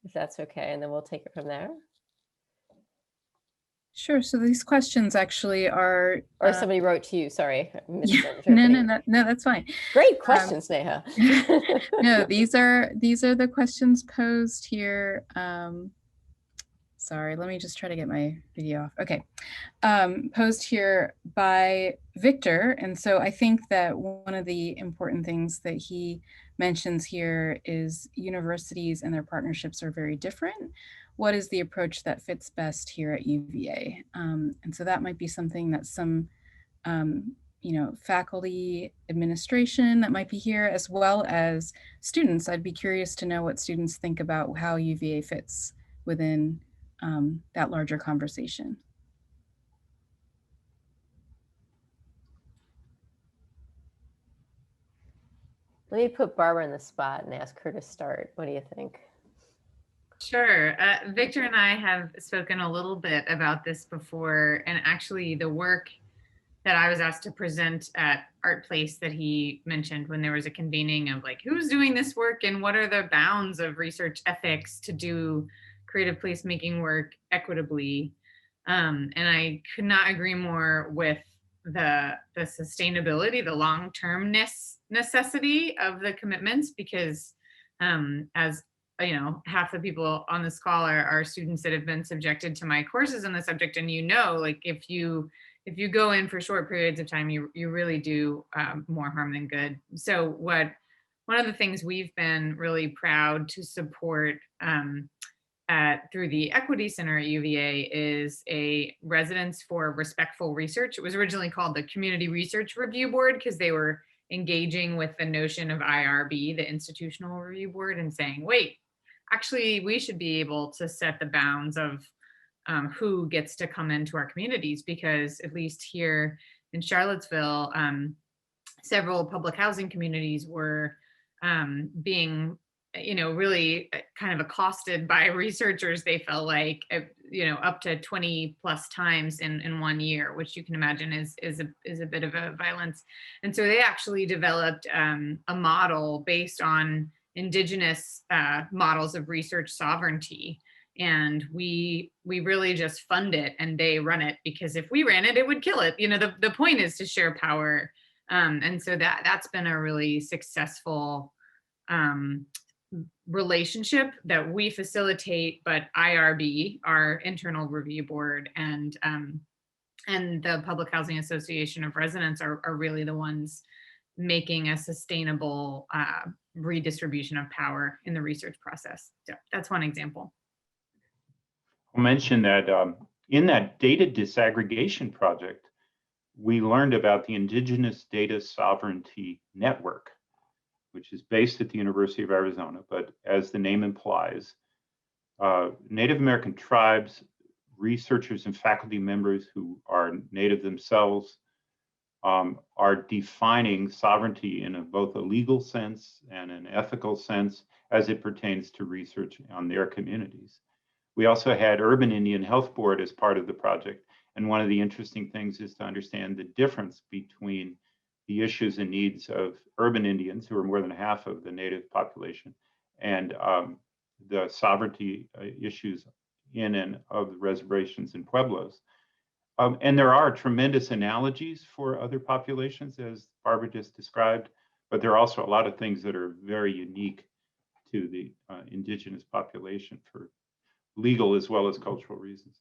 if that's okay, and then we'll take it from there. Sure. So these questions actually are, or somebody wrote to you. Sorry. No, that's fine. Great questions, Sneha. No, these are the questions posed here. Sorry, let me just try to get my video off. Okay. Posed here by Victor. And so I think that one of the important things that he mentions here is universities and their partnerships are very different. What is the approach that fits best here at UVA? And so that might be something that some faculty administration that might be here, as well as students. I'd be curious to know what students think about how UVA fits within that larger conversation. Let me put Barbara in the spot and ask her to start. What do you think? Sure. Victor and I have spoken a little bit about this before, and actually the work that I was asked to present at Art Place that he mentioned when there was a convening of like, who's doing this work and what are the bounds of research ethics to do creative placemaking work equitably. And I could not agree more with the sustainability, the long-termness necessity of the commitments, because as you know, half the people on this call are students that have been subjected to my courses on the subject, and you know, like if you go in for short periods of time, you really do more harm than good. So one of the things we've been really proud to support through the Equity Center at UVA is a Residence for Respectful Research. It was originally called the Community Research Review Board because they were engaging with the notion of IRB, the Institutional Review Board, and saying, wait, actually, we should be able to set the bounds of who gets to come into our communities, because at least here in Charlottesville, several public housing communities were being, you know, really kind of accosted by researchers. They felt like, you know, up to 20 plus times in 1 year, which you can imagine is a bit of a violence. And so they actually developed a model based on indigenous models of research sovereignty. And we really just fund it and they run it, because if we ran it, it would kill it. You know, the point is to share power. And so that's been a really successful relationship that we facilitate, but IRB, our internal review board, and the Public Housing Association of Residents are really the ones making a sustainable redistribution of power in the research process. So that's one example. I'll mention that in that data disaggregation project, we learned about the Indigenous Data Sovereignty Network, which is based at the University of Arizona, but as the name implies, Native American tribes, researchers and faculty members who are Native themselves are defining sovereignty in both a legal sense and an ethical sense as it pertains to research on their communities. We also had Urban Indian Health Board as part of the project. And one of the interesting things is to understand the difference between the issues and needs of urban Indians, who are more than half of the Native population, and the sovereignty issues in and of the reservations and pueblos. And there are tremendous analogies for other populations, as Barbara just described, but there are also a lot of things that are very unique to the indigenous population for legal as well as cultural reasons.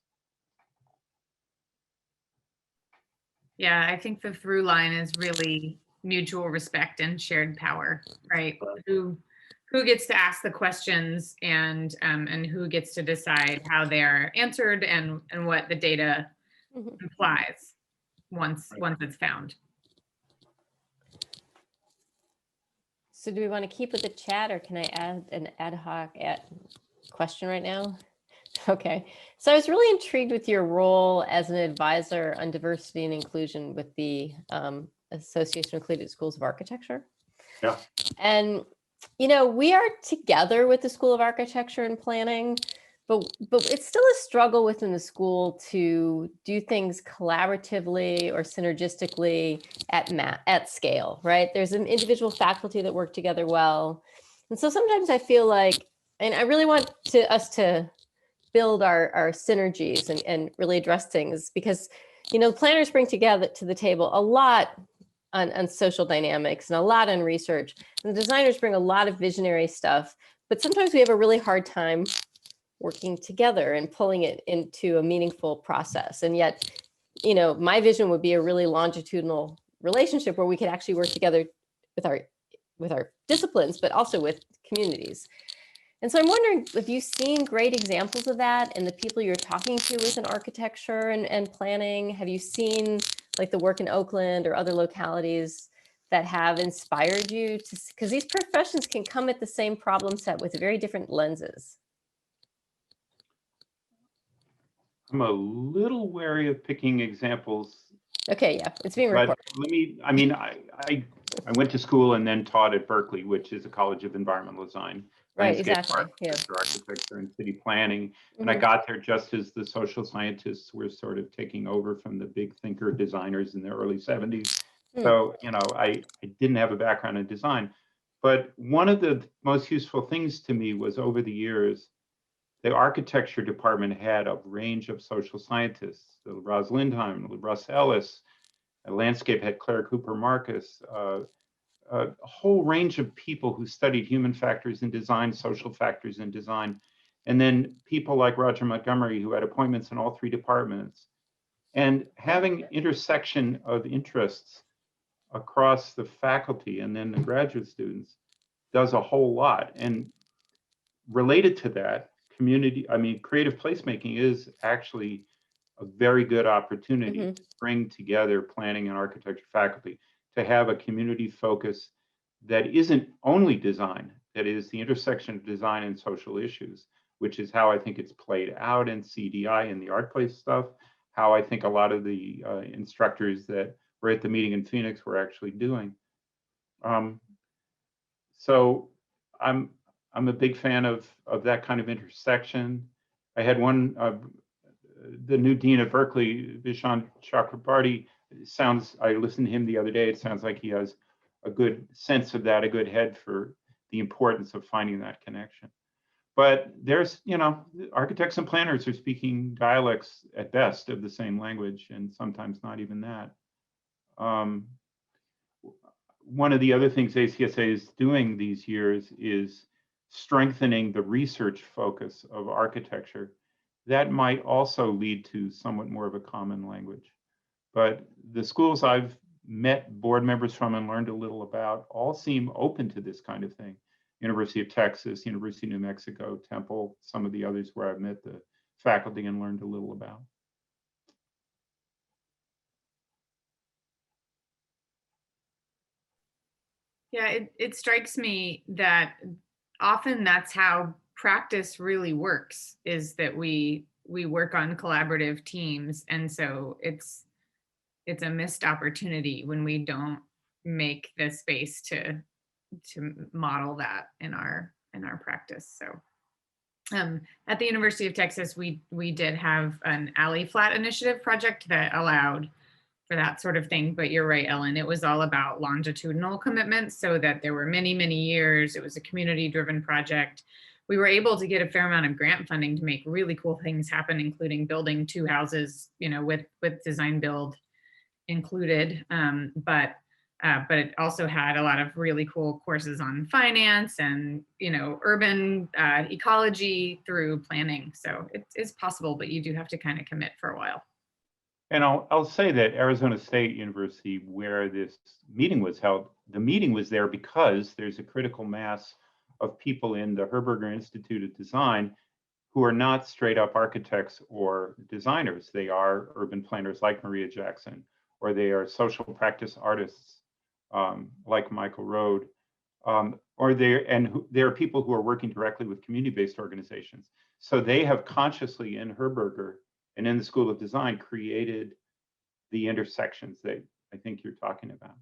Yeah, I think the through line is really mutual respect and shared power, right? Who gets to ask the questions and who gets to decide how they are answered and what the data implies once it's found. So do we want to keep with the chat, or can I add an ad hoc question right now? Okay, so I was really intrigued with your role as an advisor on diversity and inclusion with the Association of Accredited Schools of Architecture. Yeah. And, you know, we are together with the School of Architecture and Planning, but it's still a struggle within the school to do things collaboratively or synergistically at scale, right? There's an individual faculty that work together well. And so sometimes I feel like, and I really want us to build our synergies and really address things, because, you know, planners bring together to the table a lot on social dynamics and a lot on research, and the designers bring a lot of visionary stuff, but sometimes we have a really hard time working together and pulling it into a meaningful process. And yet, you know, my vision would be a really longitudinal relationship where we could actually work together with our disciplines, but also with communities. And so I'm wondering if you've seen great examples of that and the people you're talking to within architecture and planning. Have you seen like the work in Oakland or other localities that have inspired you to, because these professions can come at the same problem set with very different lenses. I'm a little wary of picking examples. Okay, yeah, it's being recorded. I went to school and then taught at Berkeley, which is a college of environmental design. Right, exactly. Architecture and city planning. And I got there just as the social scientists were sort of taking over from the big thinker designers in the early 70s. So, you know, I didn't have a background in design. But one of the most useful things to me was, over the years, the architecture department had a range of social scientists, Roz Lindheim, Russ Ellis, landscape had Claire Cooper Marcus, a whole range of people who studied human factors in design, social factors in design, and then people like Roger Montgomery who had appointments in all 3 departments. And having intersection of interests across the faculty and then the graduate students does a whole lot. And related to that, creative placemaking is actually a very good opportunity to bring together planning and architecture faculty, to have a community focus that isn't only design, that is the intersection of design and social issues, which is how I think it's played out in CDI and the art place stuff, how I think a lot of the instructors that were at the meeting in Phoenix were actually doing. So I'm a big fan of that kind of intersection. I had the new dean of Berkeley, Vishant Chakrabarty, I listened to him the other day. It sounds like he has a good sense of that, a good head for the importance of finding that connection. But there's, architects and planners are speaking dialects at best of the same language, and sometimes not even that. One of the other things ACSA is doing these years is strengthening the research focus of architecture. That might also lead to somewhat more of a common language. But the schools I've met board members from and learned a little about all seem open to this kind of thing. University of Texas, University of New Mexico, Temple, some of the others where I've met the faculty and learned a little about. Yeah, it strikes me that often that's how practice really works, is that we work on collaborative teams. And so it's a missed opportunity when we don't make the space to model that in our practice. So at the University of Texas, we did have an alley flat initiative project that allowed for that sort of thing. But you're right, Ellen, it was all about longitudinal commitments, so that there were many, many years. It was a community-driven project. We were able to get a fair amount of grant funding to make really cool things happen, including building 2 houses, with design build included. But it also had a lot of really cool courses on finance and, urban ecology through planning. So it's possible, but you do have to kind of commit for a while. And I'll say that Arizona State University, where this meeting was held, the meeting was there because there's a critical mass of people in the Herberger Institute of Design who are not straight up architects or designers. They are urban planners like Maria Jackson, or they are social practice artists like Michael Rode, or there are people who are working directly with community-based organizations. So they have consciously in Herberger and in the School of Design created the intersections that I think you're talking about.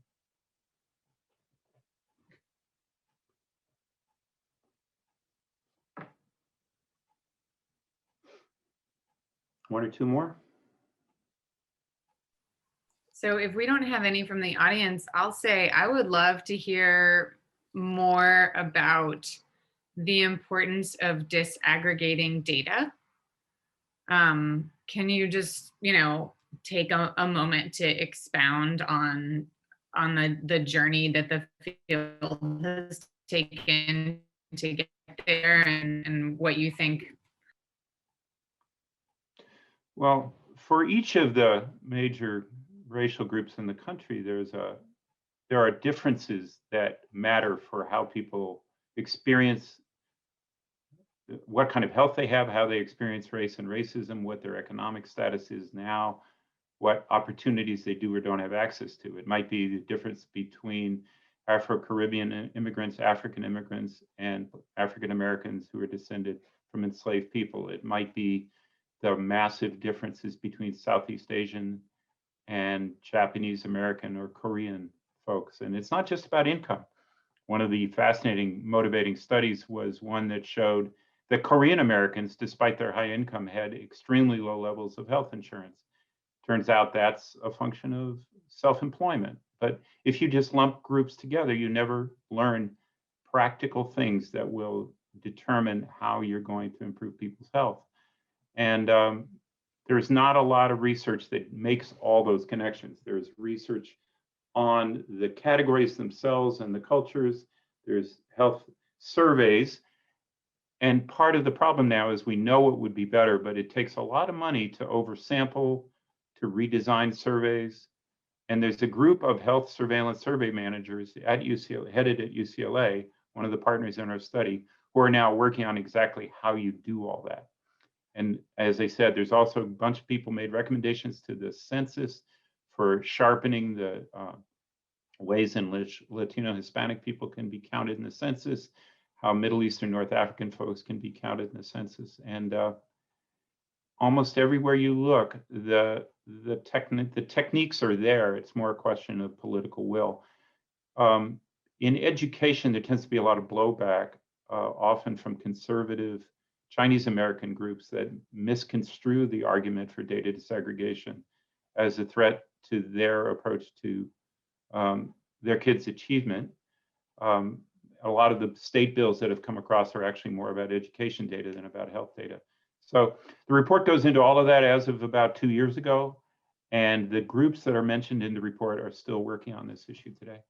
One or two more? So if we don't have any from the audience, I'll say I would love to hear more about the importance of disaggregating data. Can you just, take a moment to expound on the journey that the field has taken to get there, and what you think? Well, for each of the major racial groups in the country, there are differences that matter for how people experience what kind of health they have, how they experience race and racism, what their economic status is now, what opportunities they do or don't have access to. It might be the difference between Afro-Caribbean immigrants, African immigrants, and African Americans who are descended from enslaved people. It might be the massive differences between Southeast Asian and Japanese American or Korean folks. And it's not just about income. One of the fascinating motivating studies was one that showed that Korean Americans, despite their high income, had extremely low levels of health insurance. Turns out that's a function of self-employment. But if you just lump groups together, you never learn practical things that will determine how you're going to improve people's health. And there's not a lot of research that makes all those connections. There's research on the categories themselves and the cultures. There's health surveys. And part of the problem now is we know it would be better, but it takes a lot of money to oversample, to redesign surveys. And there's a group of health surveillance survey managers at UCLA, headed at UCLA, one of the partners in our study, who are now working on exactly how you do all that. And as I said, there's also a bunch of people made recommendations to the census for sharpening the ways in which Latino Hispanic people can be counted in the census, how Middle Eastern North African folks can be counted in the census. And almost everywhere you look, the techniques are there. It's more a question of political will. In education, there tends to be a lot of blowback, often from conservative Chinese American groups that misconstrue the argument for data disaggregation as a threat to their approach to their kids' achievement. A lot of the state bills that have come across are actually more about education data than about health data. So the report goes into all of that as of about 2 years ago, and the groups that are mentioned in the report are still working on this issue today.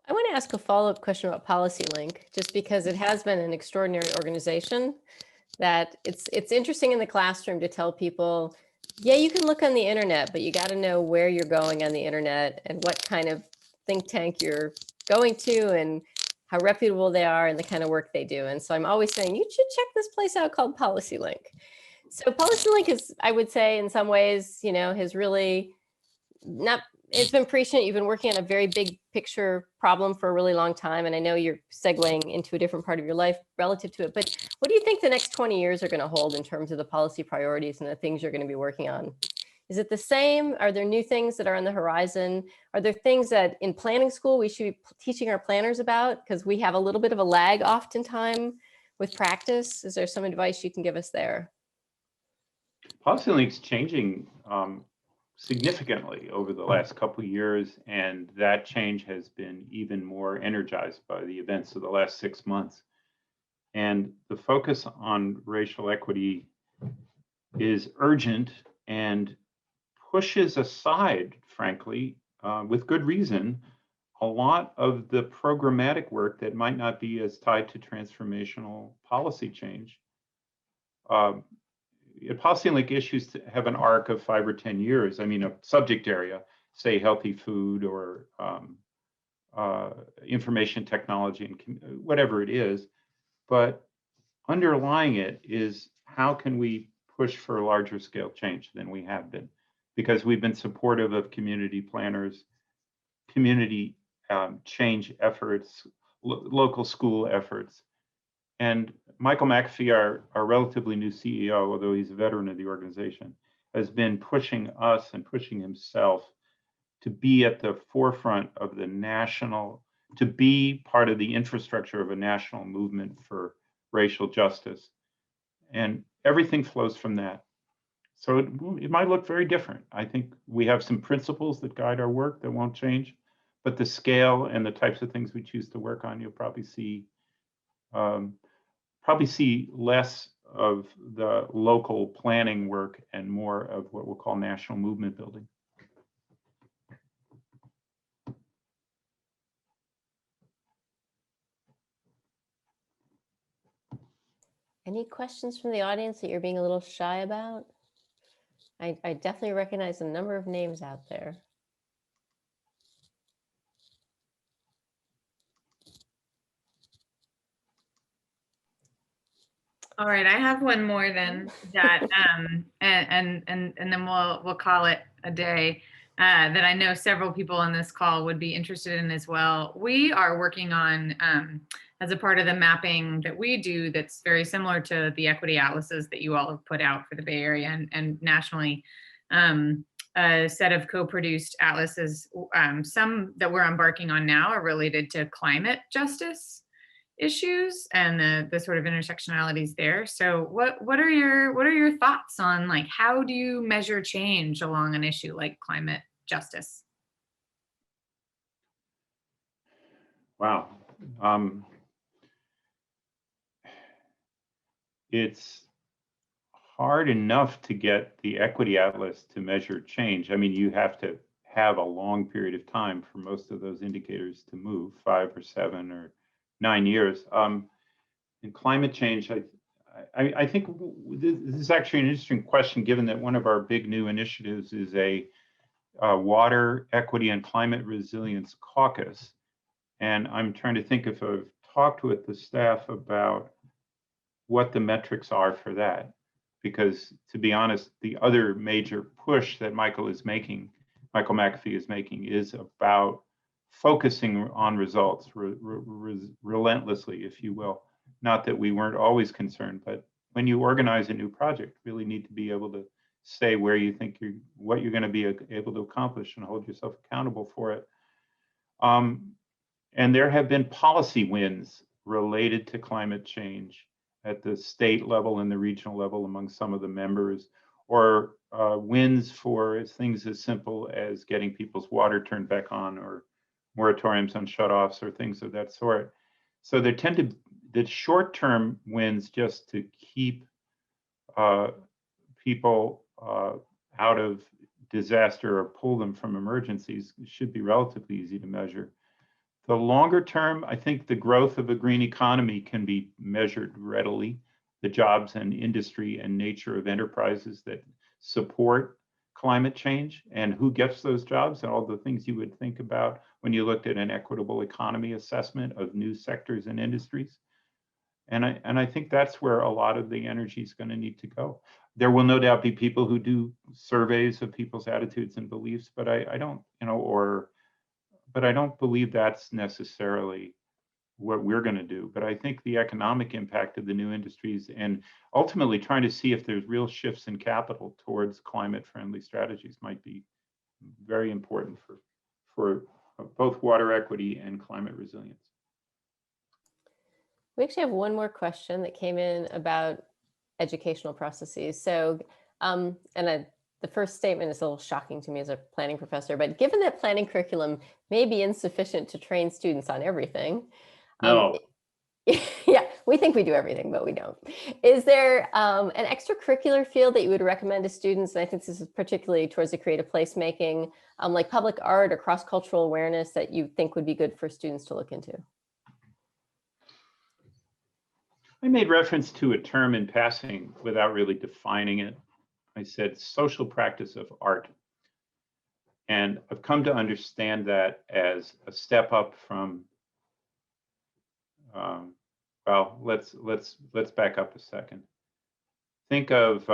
I want to ask a follow-up question about PolicyLink, just because it has been an extraordinary organization that it's interesting in the classroom to tell people, yeah, you can look on the internet, but you got to know where you're going on the internet and what kind of think tank you're going to and how reputable they are and the kind of work they do. And so I'm always saying, you should check this place out called PolicyLink. So PolicyLink is, I would say, in some ways, has really not, it's been prescient. You've been working on a very big picture problem for a really long time. And I know you're segueing into a different part of your life relative to it. But what do you think the next 20 years are going to hold in terms of the policy priorities and the things you're going to be working on? Is it the same? Are there new things that are on the horizon? Are there things that in planning school we should be teaching our planners about? Because we have a little bit of a lag oftentimes with practice. Is there some advice you can give us there? PolicyLink's changing significantly over the last couple of years, and that change has been even more energized by the events of the last 6 months. And the focus on racial equity is urgent and pushes aside, frankly, with good reason, a lot of the programmatic work that might not be as tied to transformational policy change. PolicyLink issues have an arc of 5 or 10 years. I mean, a subject area, say healthy food or information technology, and whatever it is. But underlying it is, how can we push for a larger scale change than we have been? Because we've been supportive of community planners, community change efforts, local school efforts. And Michael McAfee, our relatively new CEO, although he's a veteran of the organization, has been pushing us and pushing himself to be at the forefront of the national, to be part of the infrastructure of a national movement for racial justice. And everything flows from that. So it might look very different. I think we have some principles that guide our work that won't change, but the scale and the types of things we choose to work on, you'll probably see less of the local planning work and more of what we'll call national movement building. Any questions from the audience that you're being a little shy about? I definitely recognize a number of names out there. All right, I have one more then that, and then we'll call it a day. That I know several people on this call would be interested in as well. We are working on, as a part of the mapping that we do, that's very similar to the equity atlases that you all have put out for the Bay Area and nationally. A set of co-produced atlases. Some that we're embarking on now are related to climate justice issues and the sort of intersectionalities there. So what are your thoughts on, like, how do you measure change along an issue like climate justice? Wow. It's hard enough to get the equity atlas to measure change. I mean, you have to have a long period of time for most of those indicators to move, 5 or 7 or 9 years. In climate change, I think this is actually an interesting question, given that one of our big new initiatives is a water equity and climate resilience caucus. And I'm trying to think if I've talked with the staff about what the metrics are for that. Because to be honest, the other major push that Michael McAfee is making, is about focusing on results relentlessly, if you will. Not that we weren't always concerned, but when you organize a new project, really need to be able to say where you think what you're going to be able to accomplish and hold yourself accountable for it. And there have been policy wins related to climate change at the state level and the regional level among some of the members, or wins for things as simple as getting people's water turned back on, or moratoriums on shutoffs, or things of that sort. So there tend to the short-term wins just to keep people out of disaster or pull them from emergencies should be relatively easy to measure. The longer term, I think the growth of a green economy can be measured readily. The jobs and industry and nature of enterprises that support climate change, and who gets those jobs, and all the things you would think about when you looked at an equitable economy assessment of new sectors and industries. And I think that's where a lot of the energy is going to need to go. There will no doubt be people who do surveys of people's attitudes and beliefs, but I don't, but I don't believe that's necessarily what we're going to do. But I think the economic impact of the new industries, and ultimately trying to see if there's real shifts in capital towards climate-friendly strategies, might be very important for both water equity and climate resilience. We actually have one more question that came in about educational processes. So, the first statement is a little shocking to me as a planning professor, but given that planning curriculum may be insufficient to train students on everything. No. Yeah, we think we do everything, but we don't. Is there an extracurricular field that you would recommend to students? And I think this is particularly towards the creative placemaking, like public art or cross-cultural awareness, that you think would be good for students to look into? I made reference to a term in passing without really defining it. I said social practice of art. And I've come to understand that as a step up from, well, let's back up a second. Think of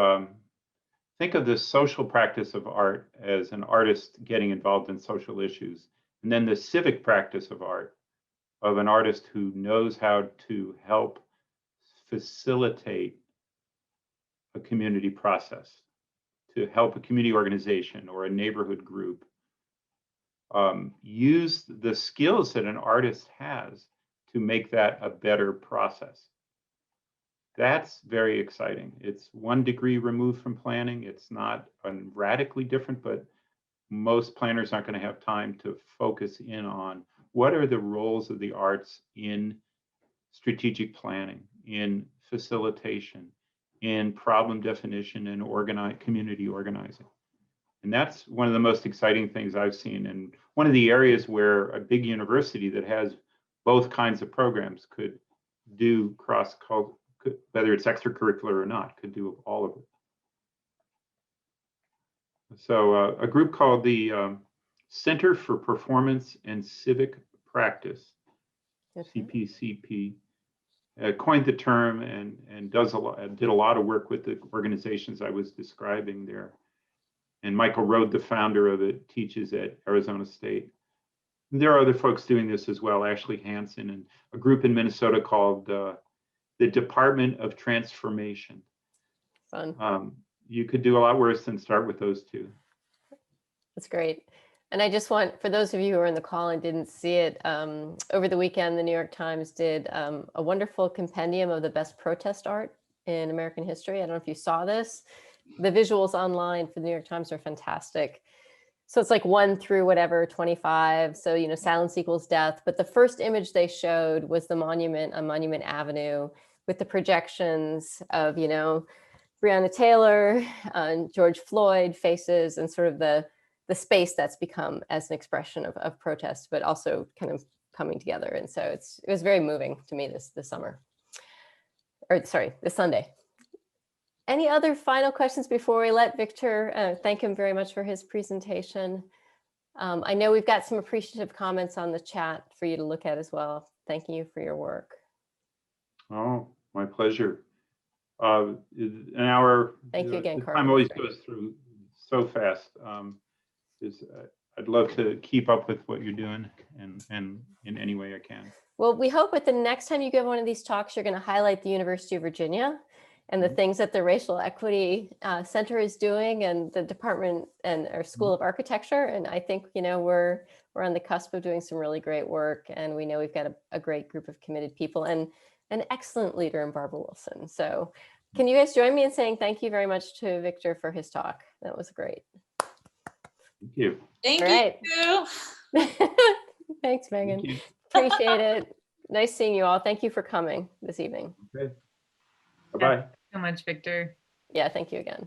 the social practice of art as an artist getting involved in social issues, and then the civic practice of art, of an artist who knows how to help facilitate a community process, to help a community organization or a neighborhood group use the skills that an artist has to make that a better process. That's very exciting. It's 1 degree removed from planning. It's not radically different, but most planners aren't going to have time to focus in on what are the roles of the arts in strategic planning, in facilitation, in problem definition, and community organizing. And that's one of the most exciting things I've seen, and one of the areas where a big university that has both kinds of programs could do whether it's extracurricular or not, could do all of it. So a group called the Center for Performance and Civic Practice, CPCP, coined the term and did a lot of work with the organizations I was describing there. And Michael Rode, the founder of it, teaches at Arizona State. There are other folks doing this as well, Ashley Hansen, and a group in Minnesota called the Department of Transformation. Fun. You could do a lot worse than start with those two. That's great. And I just want, for those of you who are in the call and didn't see it, over the weekend, the New York Times did a wonderful compendium of the best protest art in American history. I don't know if you saw this. The visuals online for the New York Times are fantastic. So it's like 1 through whatever, 25. So, silence equals death. But the first image they showed was the monument on Monument Avenue with the projections of, Breonna Taylor, George Floyd faces, and sort of the space that's become as an expression of protest, but also kind of coming together. And so it was very moving to me this summer, or sorry, this Sunday. Any other final questions before we let Victor thank him very much for his presentation? I know we've got some appreciative comments on the chat for you to look at as well. Thanking you for your work. Oh, my pleasure. An hour. Thank you again, Carl. Time always goes through so fast. I'd love to keep up with what you're doing and in any way I can. Well, we hope that the next time you give one of these talks, you're going to highlight the University of Virginia and the things that the Racial Equity Center is doing, and the department and our School of Architecture. And I think, you know, we're on the cusp of doing some really great work, and we know we've got a great group of committed people and an excellent leader in Barbara Wilson. So can you guys join me in saying thank you very much to Victor for his talk? That was great. Thank you. Thank All you. Thanks, Megan. Thank you. Appreciate it. Nice seeing you all. Thank you for coming this evening. Okay. Bye-bye. So much, Victor. Yeah, thank you again.